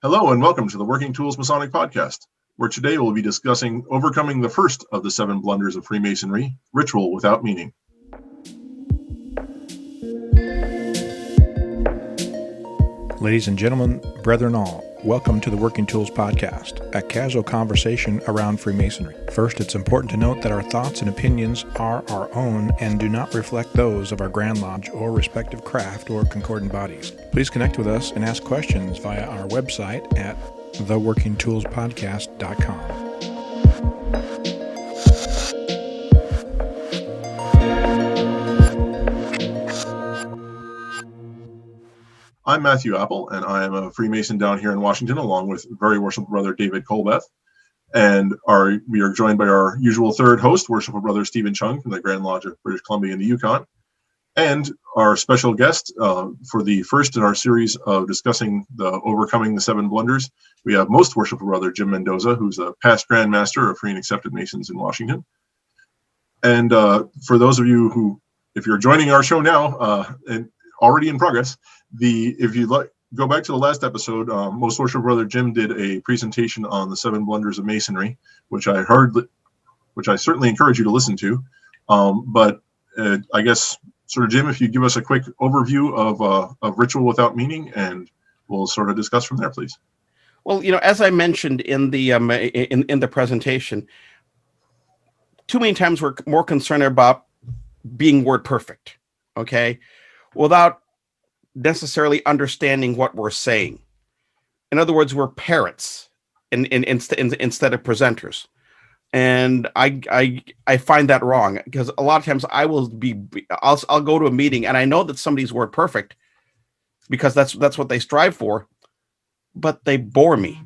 Hello and welcome to the Working Tools Masonic Podcast, where today we'll be discussing overcoming the first of the 7 blunders of Freemasonry, ritual without meaning. Ladies and gentlemen, brethren all, welcome to the Working Tools Podcast, a casual conversation around Freemasonry. First, it's important to note that our thoughts and opinions are our own and do not reflect those of our Grand Lodge or respective craft or concordant bodies. Please connect with us and ask questions via our website at theworkingtoolspodcast.com. I'm Matthew Appel, and I am a Freemason down here in Washington, along with very worshipful brother David Colbeth. And we are joined by our usual third host, worshipful brother Stephen Chung from the Grand Lodge of British Columbia in the Yukon. And our special guest for the first in our series of discussing the overcoming the 7 blunders, we have most worshipful brother Jim Mendoza, who's a past Grand Master of Free and Accepted Masons in Washington. And for those of you who, if you're joining our show now, and already in progress, if you go back to the last episode, most worshipful brother Jim did a presentation on the 7 blunders of Masonry, which I certainly encourage you to listen to. But I guess, sort of, Jim, if you give us a quick overview of ritual without meaning, and we'll sort of discuss from there, please. Well, as I mentioned in the presentation, too many times we're more concerned about being word perfect, okay, without necessarily understanding what we're saying. In other words, we're parrots instead of presenters. And I find that wrong, because a lot of times I'll go to a meeting and I know that somebody's word perfect because that's what they strive for, but they bore me.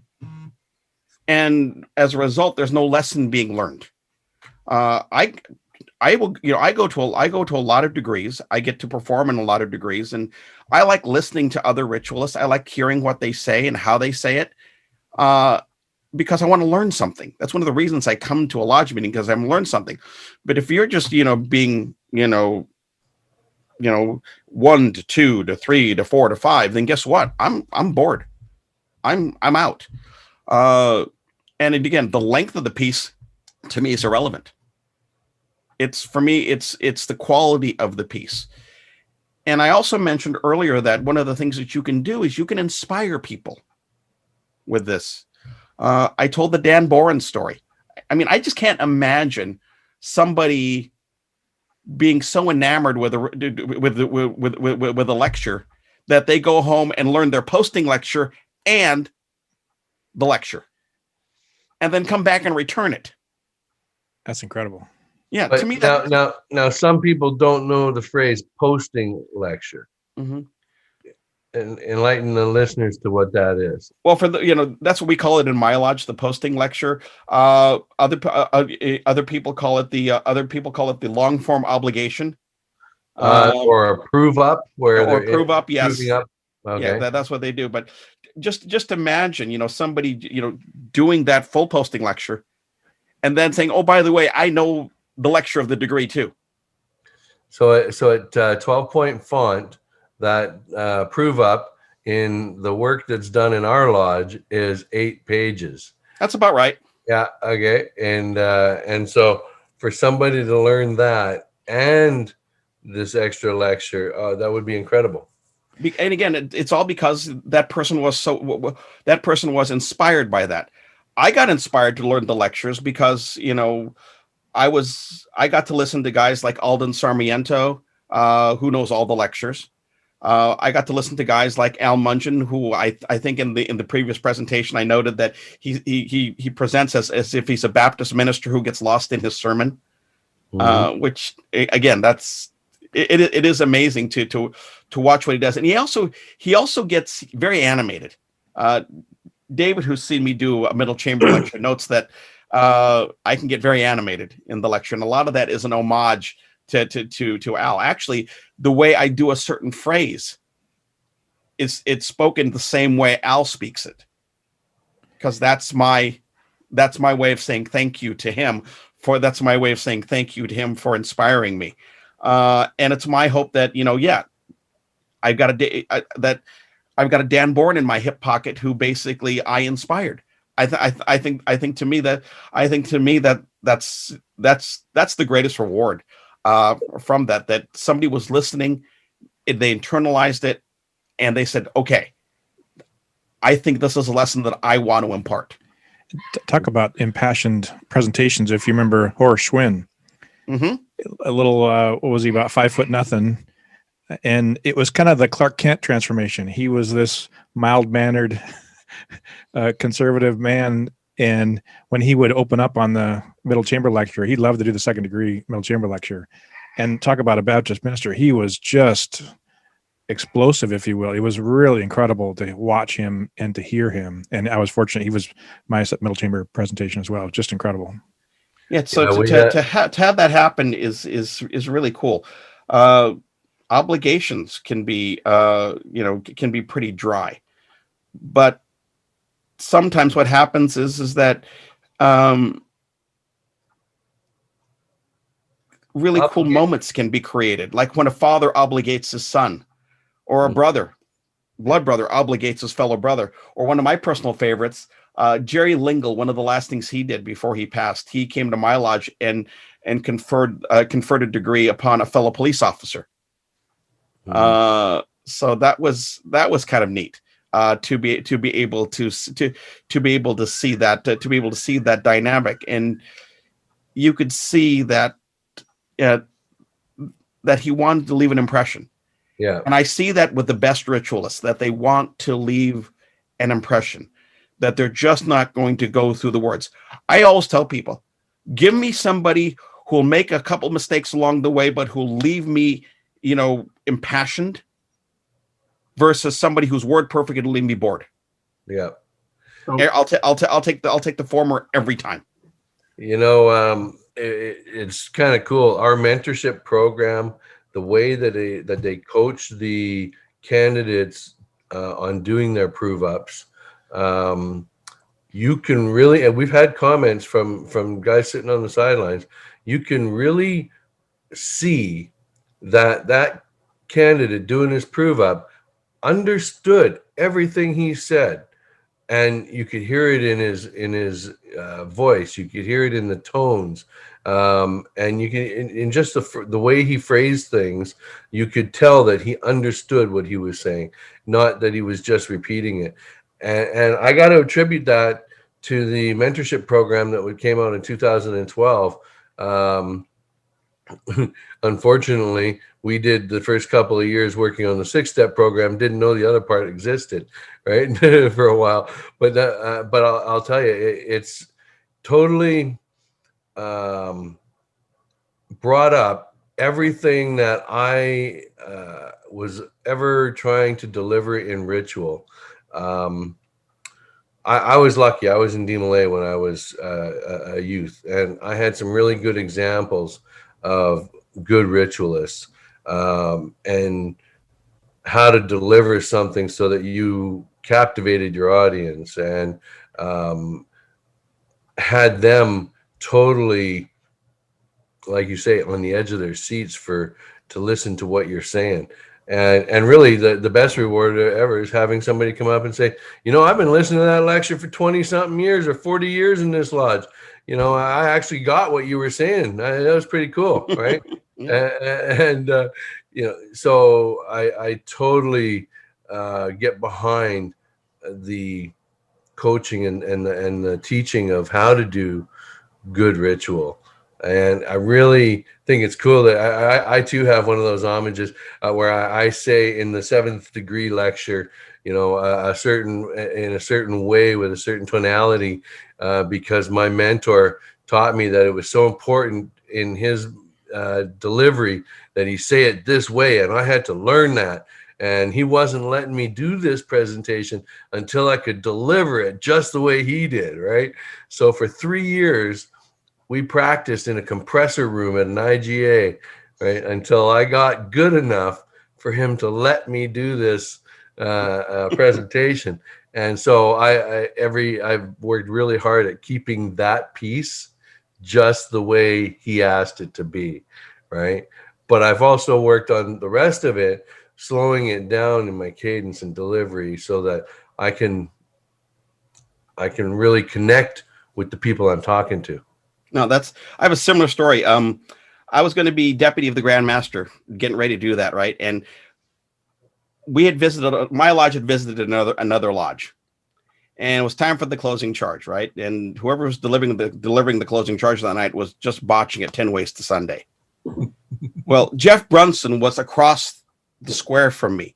And as a result, there's no lesson being learned. I go to a lot of degrees. I get to perform in a lot of degrees, and I like listening to other ritualists. I like hearing what they say and how they say it, because I want to learn something. That's one of the reasons I come to a lodge meeting, because I'm learn something. But if you're just being 1 to 2 to 3 to 4 to 5, then guess what? I'm bored. I'm out. And again, the length of the piece to me is irrelevant. It's the quality of the piece. And I also mentioned earlier that one of the things that you can do is you can inspire people with this. I told the Dan Boren story. I mean, I just can't imagine somebody being so enamored with a lecture that they go home and learn their posting lecture and the lecture, and then come back and return it. That's incredible. Yeah, but to me now some people don't know the phrase posting lecture. Mm-hmm. And enlighten the listeners to what that is. Well, that's what we call it in my lodge, the posting lecture. Other people call it the long form obligation, or a prove up, Yes, up. Okay. Yeah, that's what they do. But just imagine, somebody doing that full posting lecture, and then saying, "Oh, by the way, I know the lecture of the degree too." So at 12-point font, that prove up in the work that's done in our lodge is 8 pages. That's about right. Yeah. Okay. And so for somebody to learn that and this extra lecture, that would be incredible. And again, it's all because that person was inspired by that. I got inspired to learn the lectures because, I got to listen to guys like Alden Sarmiento, who knows all the lectures. I got to listen to guys like Al Mungeon, who I think in the previous presentation I noted that he presents as if he's a Baptist minister who gets lost in his sermon, which again, it is amazing to watch what he does, and he also gets very animated. David, who's seen me do a middle chamber lecture, notes that I can get very animated in the lecture, and a lot of that is an homage to Al. Actually, the way I do a certain phrase it's spoken the same way Al speaks it, because that's my way of saying thank you to him for inspiring me. And it's my hope that I've got that I've got a Dan Bourne in my hip pocket who basically I inspired. I think to me that's the greatest reward from that somebody was listening, they internalized it, and they said, okay, I think this is a lesson that I want to impart. Talk about impassioned presentations. If you remember Horace Schwinn, a little, what was he, about 5'0", and it was kind of the Clark Kent transformation. He was this mild-mannered, conservative man, and when he would open up on the middle chamber lecture, he'd love to do the second degree middle chamber lecture, and talk about a Baptist minister. He was just explosive, if you will. It was really incredible to watch him and to hear him. And I was fortunate. He was my middle chamber presentation as well. Just incredible. Yeah. So to have that happen is really cool. Obligations can be, can be pretty dry, but sometimes what happens is that, really cool moments can be created. Like when a father obligates his son, or a blood brother obligates his fellow brother, or one of my personal favorites, Jerry Lingle. One of the last things he did before he passed, he came to my lodge and conferred a degree upon a fellow police officer. So that was kind of neat to be able to see that dynamic, and you could see that that he wanted to leave an impression. Yeah. And I see that with the best ritualists, that they want to leave an impression, that they're just not going to go through the words. I always tell people, give me somebody who'll make a couple mistakes along the way, but who'll leave me, impassioned, versus somebody who's word perfect and leave me bored. Yeah. I'll take the former every time. It's kind of cool. Our mentorship program, the way that they coach the candidates on doing their prove ups, you can really, and we've had comments from guys sitting on the sidelines, you can really see that candidate doing his prove up understood everything he said, and you could hear it in his voice, you could hear it in the tones. And you can, in just the way he phrased things, you could tell that he understood what he was saying, not that he was just repeating it. And I got to attribute that to the mentorship program that came out in 2012. Unfortunately, we did the first couple of years working on the 6-step program, didn't know the other part existed, right? For a while. But I'll tell you, it's totally brought up everything that I was ever trying to deliver in ritual. I was lucky. I was in DeMolay when I was a youth, and I had some really good examples of good ritualists, and how to deliver something so that you captivated your audience and had them totally, like you say, on the edge of their seats to listen to what you're saying. And really the best reward ever is having somebody come up and say, I've been listening to that lecture for 20 something years or 40 years in this lodge. I actually got what you were saying. That was pretty cool. Right. Yeah. So I totally get behind the coaching and the teaching of how to do good ritual. And I really think it's cool that I too have one of those homages where I say in the 7th degree lecture, in a certain way with a certain tonality, because my mentor taught me that it was so important in his delivery that he say it this way, and I had to learn that. And he wasn't letting me do this presentation until I could deliver it just the way he did, right? So for 3 years, we practiced in a compressor room at an IGA, right, until I got good enough for him to let me do this presentation. And so I've worked really hard at keeping that piece just the way he asked it to be, right? But I've also worked on the rest of it slowing it down in my cadence and delivery so that I can really connect with the people I'm talking to. No, I have a similar story. I was going to be deputy of the Grand Master, getting ready to do that, right? And my lodge had visited another lodge, and it was time for the closing charge, right? And whoever was delivering the closing charge that night was just botching it 10 ways to Sunday. Well, Jeff Brunson was across the square from me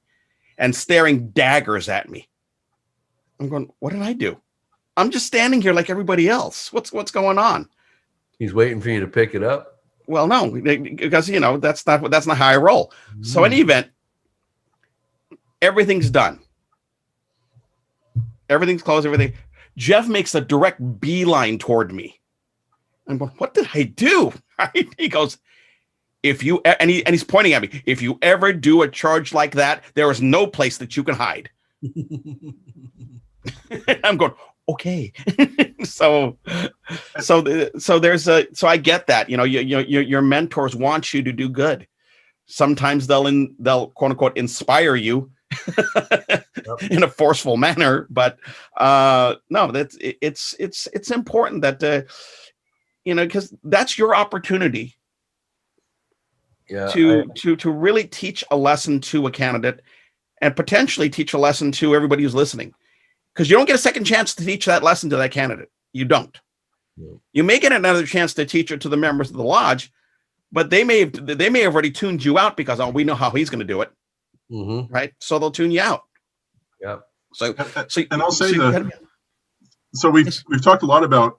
and staring daggers at me. I'm going, what did I do? I'm just standing here like everybody else. What's going on? He's waiting for you to pick it up. Well, no, because that's not how I roll. So in any event, everything's done. Everything's closed. Everything. Jeff makes a direct beeline toward me. I'm going, what did I do? Right? He goes, he's pointing at me. If you ever do a charge like that, there is no place that you can hide. I'm going, okay. so I get that, your mentors want you to do good. Sometimes they'll quote unquote inspire you in a forceful manner, but no, it's important that because that's your opportunity to really teach a lesson to a candidate and potentially teach a lesson to everybody who's listening. Because you don't get a second chance to teach that lesson to that candidate. You don't. No. You may get another chance to teach it to the members of the lodge, but they may have already tuned you out because we know how he's going to do it, right? So they'll tune you out. Yeah. So I'll say so we've talked a lot about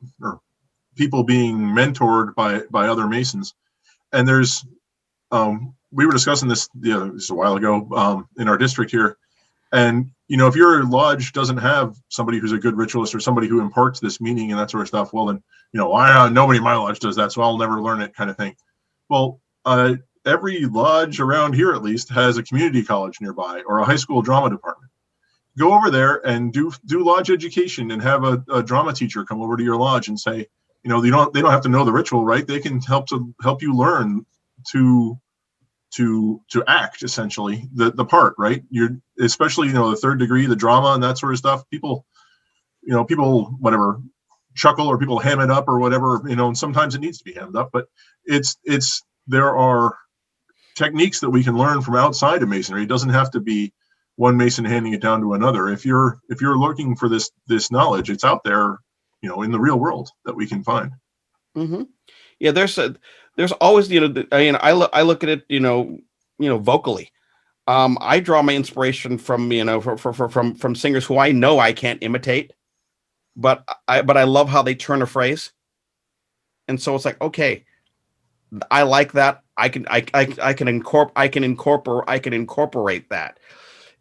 people being mentored by other Masons, and there's we were discussing this just a while ago in our district here. And, if your lodge doesn't have somebody who's a good ritualist or somebody who imparts this meaning and that sort of stuff, well, then, nobody in my lodge does that, so I'll never learn it kind of thing. Well, every lodge around here, at least, has a community college nearby or a high school drama department. Go over there and do lodge education and have a drama teacher come over to your lodge and say, they don't have to know the ritual, right? They can help you learn to act essentially the part, right? You're especially the third degree, the drama and that sort of stuff. People whatever chuckle or people ham it up or whatever, and sometimes it needs to be hammed up, but there are techniques that we can learn from outside of Masonry. It doesn't have to be one Mason handing it down to another. If you're looking for this knowledge, it's out there, in the real world that we can find. Mm-hmm. Yeah, there's always, I look at it, vocally. I draw my inspiration from, from singers who I know I can't imitate, but I love how they turn a phrase. And so it's like, okay, I like that. I can incorporate that.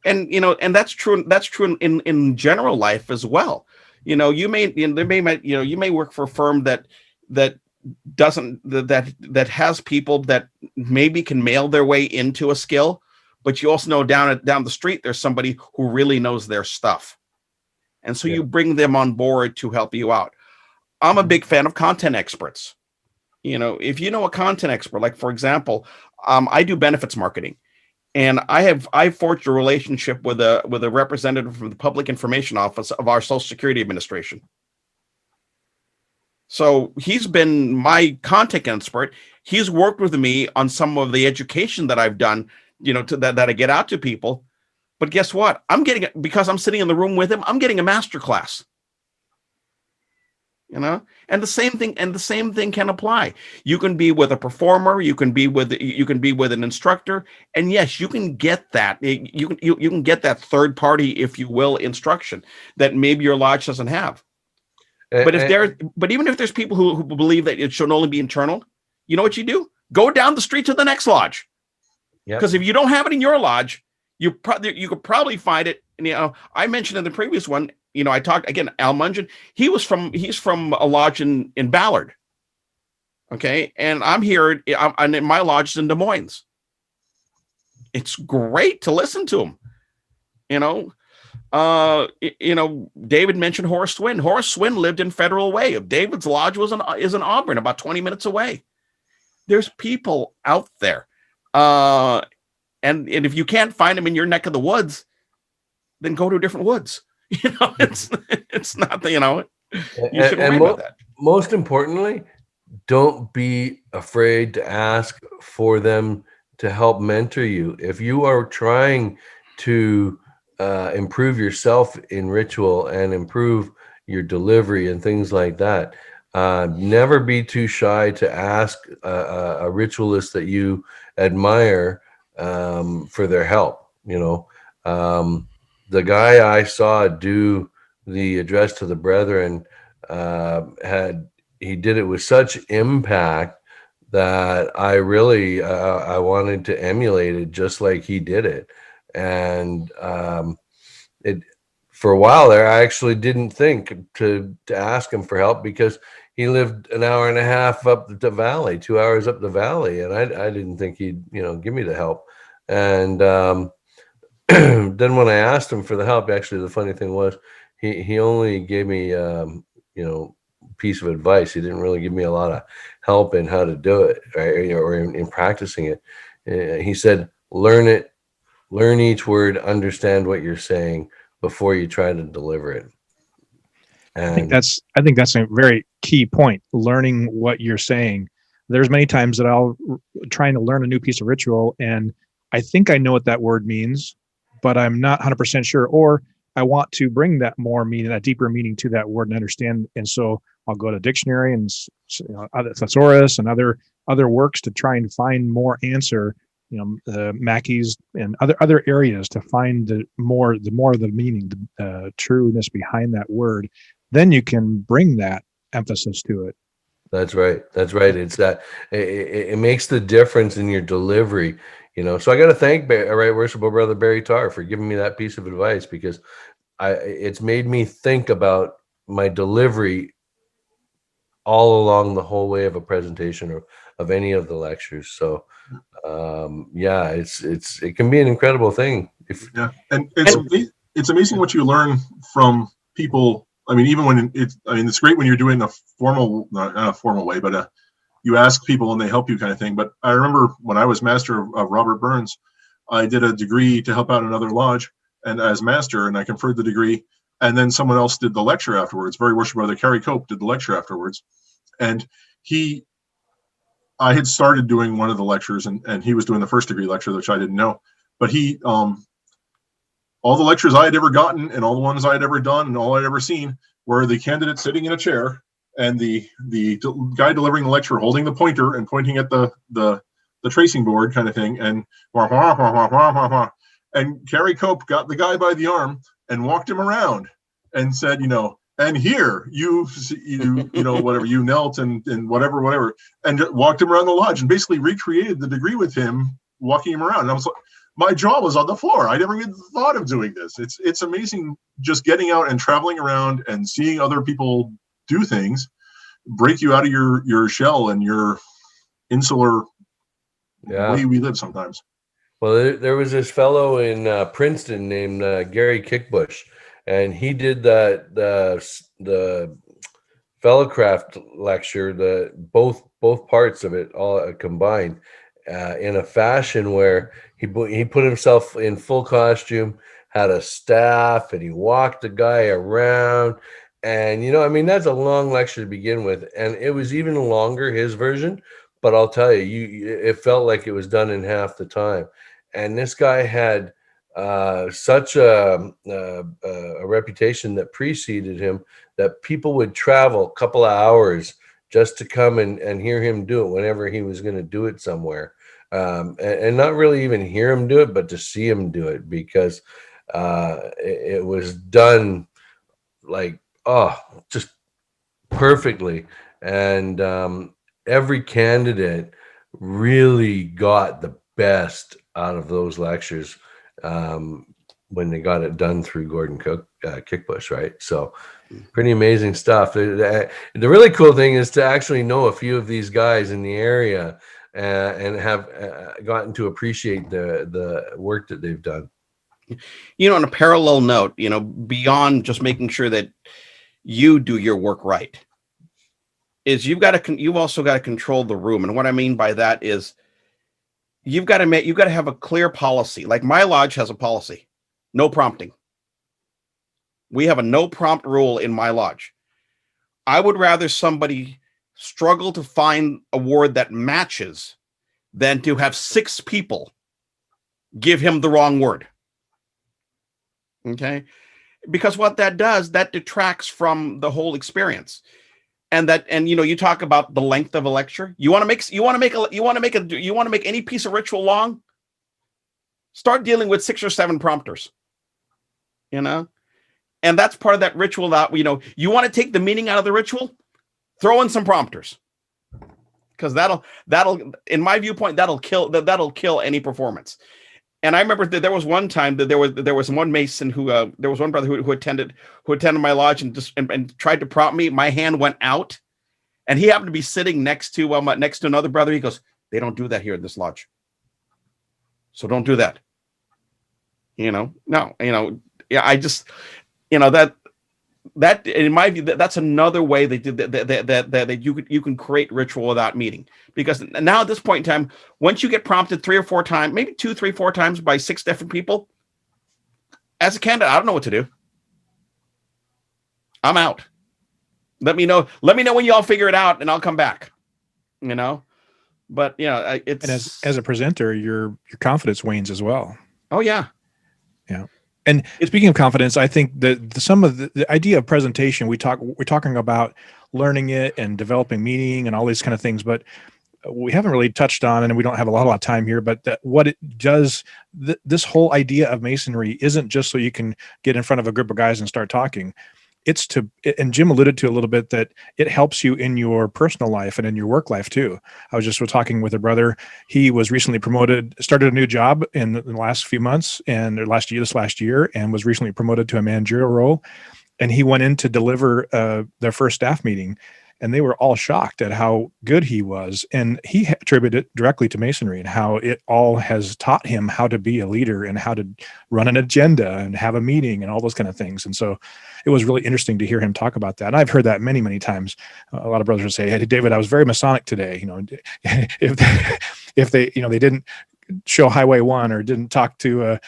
And, and that's true in general life as well. You may work for a firm that has people that maybe can mail their way into a skill, but you also know down the street there's somebody who really knows their stuff, and so you bring them on board to help you out. I'm a big fan of content experts. If you know a content expert, like for example, I do benefits marketing, and I forged a relationship with a representative from the Public Information Office of our Social Security Administration. So he's been my content expert. He's worked with me on some of the education that I've done, that I get out to people. But guess what? Because I'm sitting in the room with him, I'm getting a master class. And the same thing can apply. You can be with a performer, you can be with an instructor, and yes, you can get that. You can get that third party, if you will, instruction that maybe your lodge doesn't have. But even if there's people who believe that it should only be internal, you know what you do? Go down the street to the next lodge. Because if you don't have it in your lodge, you could probably find it. And, I mentioned in the previous one, I talked again, Al Mungeon. He's from a lodge in Ballard. Okay. And I'm in my lodge in Des Moines. It's great to listen to him. David mentioned Horace Swin. Horace Swin lived in Federal Way. David's lodge is in Auburn, about 20 minutes away. There's people out there. And if you can't find them in your neck of the woods, then go to different woods. It's not the, you should worry about that. Most importantly, don't be afraid to ask for them to help mentor you. If you are trying to improve yourself in ritual and improve your delivery and things like that, never be too shy to ask a ritualist that you admire for their help. The guy I saw do the address to the brethren he did it with such impact that I really I wanted to emulate it just like he did it. And it for a while there, I actually didn't think to ask him for help because he lived an hour and a half up the valley, 2 hours up the valley, and I didn't think he'd give me the help. And then when I asked him for the help, actually the funny thing was he only gave me piece of advice. He didn't really give me a lot of help in how to do it, right? Or in practicing it. He said, learn it, learn each word, understand what you're saying before you try to deliver it. And I think that's a very key point, learning what you're saying. There's many times that I'll trying to learn a new piece of ritual and I think I know what that word means, but I'm not 100% sure, or I want to bring that more meaning, that deeper meaning to that word and understand. And so I'll go to dictionary and other thesaurus and other works to try and find more answer, Mackey's and other areas to find the more of the meaning, the trueness behind that word. Then you can bring that emphasis to it. That's right. It's that it makes the difference in your delivery. So I got to thank Right Worshipful Brother Barry Tarr for giving me that piece of advice, because it's made me think about my delivery all along the whole way of a presentation of any of the lectures. So it can be an incredible thing. And it's amazing what you learn from people. I mean, even when it's great when you're doing a formal, not a formal way, but you ask people and they help you kind of thing. But I remember when I was master of Robert Burns, I did a degree to help out another lodge and as master, and I conferred the degree. And then someone else did the lecture afterwards. Very worshipful brother Kerry Cope did the lecture afterwards. And I had started doing one of the lectures and he was doing the first degree lecture, which I didn't know. But he, all the lectures I had ever gotten and all the ones I had ever done and all I'd ever seen were the candidate sitting in a chair and the guy delivering the lecture holding the pointer and pointing at the tracing board kind of thing. And and Kerry Cope got the guy by the arm and walked him around and said, and here you whatever, you knelt and whatever, and walked him around the lodge and basically recreated the degree with him, walking him around. And I was like, my jaw was on the floor. I never even thought of doing this. It's amazing just getting out and traveling around and seeing other people do things, break you out of your shell and your insular way we live sometimes. Well, there was this fellow in Princeton named Gary Kickbush, and he did the Fellowcraft lecture, both parts of it all combined in a fashion where he put himself in full costume, had a staff, and he walked the guy around. And that's a long lecture to begin with, and it was even longer, his version. But I'll tell you, it felt like it was done in half the time. And this guy had such a reputation that preceded him that people would travel a couple of hours just to come and hear him do it whenever he was going to do it somewhere, and not really even hear him do it, but to see him do it, because it was done just perfectly. And every candidate really got the best out of those lectures when they got it done through Gordon Kickbush, right? So pretty amazing stuff. The really cool thing is to actually know a few of these guys in the area and have gotten to appreciate the work that they've done. On a parallel note, beyond just making sure that you do your work right, is you've also got to control the room. And what I mean by that is you've got to have a clear policy. Like my lodge has a policy, no prompting. We have a no prompt rule in my lodge. I would rather somebody struggle to find a word that matches than to have 6 people give him the wrong word. Okay? Because what that does, that detracts from the whole experience. And you talk about the length of a lecture. You want to make any piece of ritual long? Start dealing with 6 or 7 prompters. And that's part of that ritual that, you want to take the meaning out of the ritual, throw in some prompters. Because that'll, in my viewpoint, that'll kill any performance. And I remember that there was one time that there was one Mason who there was one brother who attended my lodge and tried to prompt me. My hand went out, and he happened to be sitting next to another brother. He goes, "They don't do that here in this lodge, so don't do that." I just, that in my view, that's another way that you can create ritual without meeting. Because now at this point in time, once you get prompted 3 or 4 times, maybe 2, 3, 4 times by 6 different people, as a candidate, I don't know what to do. I'm out. Let me know when you all figure it out, and I'll come back. But it's, and as a presenter, your confidence wanes as well. Oh yeah. Yeah. And speaking of confidence, I think that some of the idea of presentation, we're talking about learning it and developing meaning and all these kind of things, but we haven't really touched on, and we don't have a lot of time here, but what it does, this whole idea of Masonry isn't just so you can get in front of a group of guys and start talking. It's and Jim alluded to a little bit that it helps you in your personal life and in your work life too. I was just talking with a brother. He was recently promoted, started a new job in the last few months and this last year, and was recently promoted to a managerial role. And he went in to deliver their first staff meeting, and they were all shocked at how good he was. And he attributed it directly to Masonry and how it all has taught him how to be a leader and how to run an agenda and have a meeting and all those kind of things. And so it was really interesting to hear him talk about that. And I've heard that many, many times. A lot of brothers would say, "Hey, David, I was very Masonic today." If they didn't show Highway 1 or didn't talk down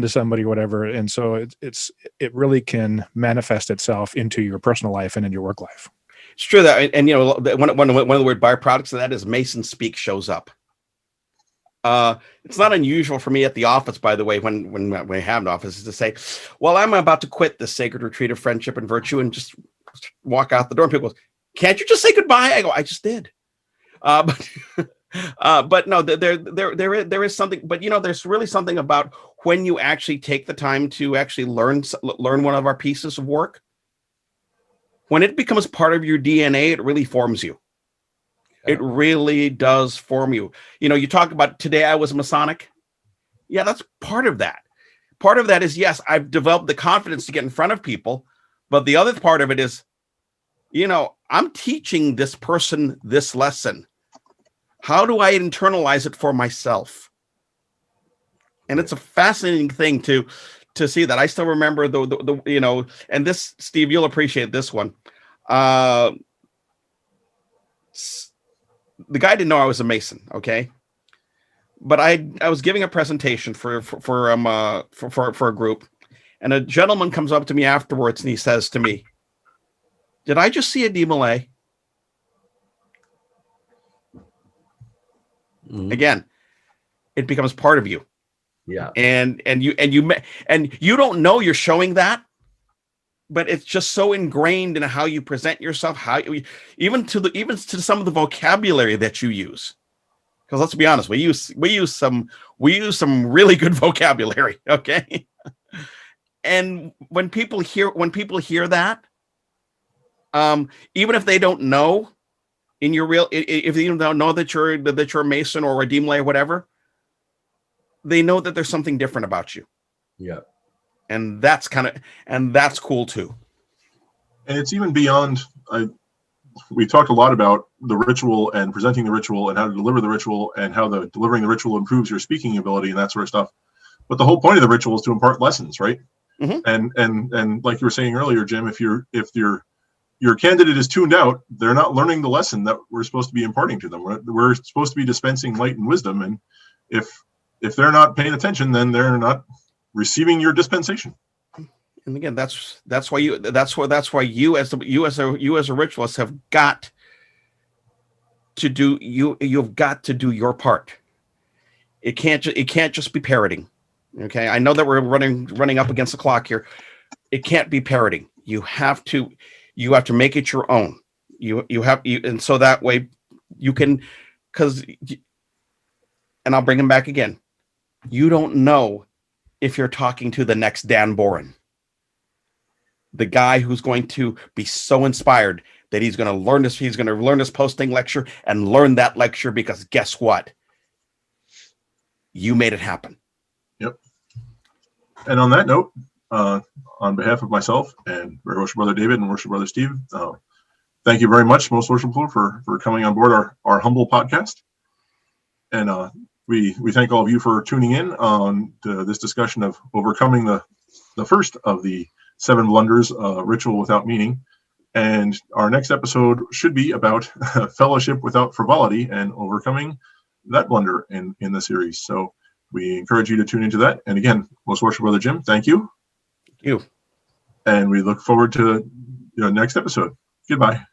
to somebody or whatever. And so it really can manifest itself into your personal life and in your work life. It's true that, and one of the word byproducts of that is Mason speak shows up. It's not unusual for me at the office, by the way, when we have an office, is to say, "Well, I'm about to quit the sacred retreat of friendship and virtue," and just walk out the door. And people go, "Can't you just say goodbye?" I go, "I just did." But no, there is something. But there's really something about when you actually take the time to actually learn one of our pieces of work. When it becomes part of your DNA, it really forms you. It really does form you. You talk about today I was Masonic. Yeah, that's part of that. Part of that is, yes, I've developed the confidence to get in front of people. But the other part of it is, I'm teaching this person this lesson. How do I internalize it for myself? And it's a fascinating thing to see that. I still remember the and this, Steve, you'll appreciate this one. The guy didn't know I was a Mason, okay? But I was giving a presentation for a group, and a gentleman comes up to me afterwards and he says to me, "Did I just see a DMLA?" Mm-hmm. Again, it becomes part of you. Yeah. And you don't know you're showing that, but it's just so ingrained in how you present yourself, even to some of the vocabulary that you use. Because let's be honest, we use some really good vocabulary, okay? And when people hear that, even if they don't know if you don't know that you're a Mason or a DMLA or whatever, they know that there's something different about you. Yeah. And that's cool too. And it's even beyond, we talked a lot about the ritual and presenting the ritual and how to deliver the ritual and how delivering the ritual improves your speaking ability and that sort of stuff. But the whole point of the ritual is to impart lessons, right? Mm-hmm. And like you were saying earlier, Jim, if you're your candidate is tuned out, they're not learning the lesson that we're supposed to be imparting to them. We're supposed to be dispensing light and wisdom, and if they're not paying attention, then they're not receiving your dispensation. And again, that's why you as a ritualist have got to do you've got to do your part. It can't just be parroting. Okay, I know that we're running up against the clock here. It can't be parroting. You have to make it your own. And so that way you can, and I'll bring him back again. You don't know if you're talking to the next Dan Boren, the guy who's going to be so inspired that he's going to learn this posting lecture and learn that lecture because guess what? You made it happen. Yep. And on that note, on behalf of myself and Very Worship Brother David and Worship Brother Steve, thank you very much, Most Worshipful, for coming on board our humble podcast. And we thank all of you for tuning in on to this discussion of overcoming the first of the 7 blunders, ritual without meaning. And our next episode should be about fellowship without frivolity and overcoming that blunder in the series. So we encourage you to tune into that. And again, Most Worship Brother Jim, thank you. You. And we look forward to the next episode. Goodbye.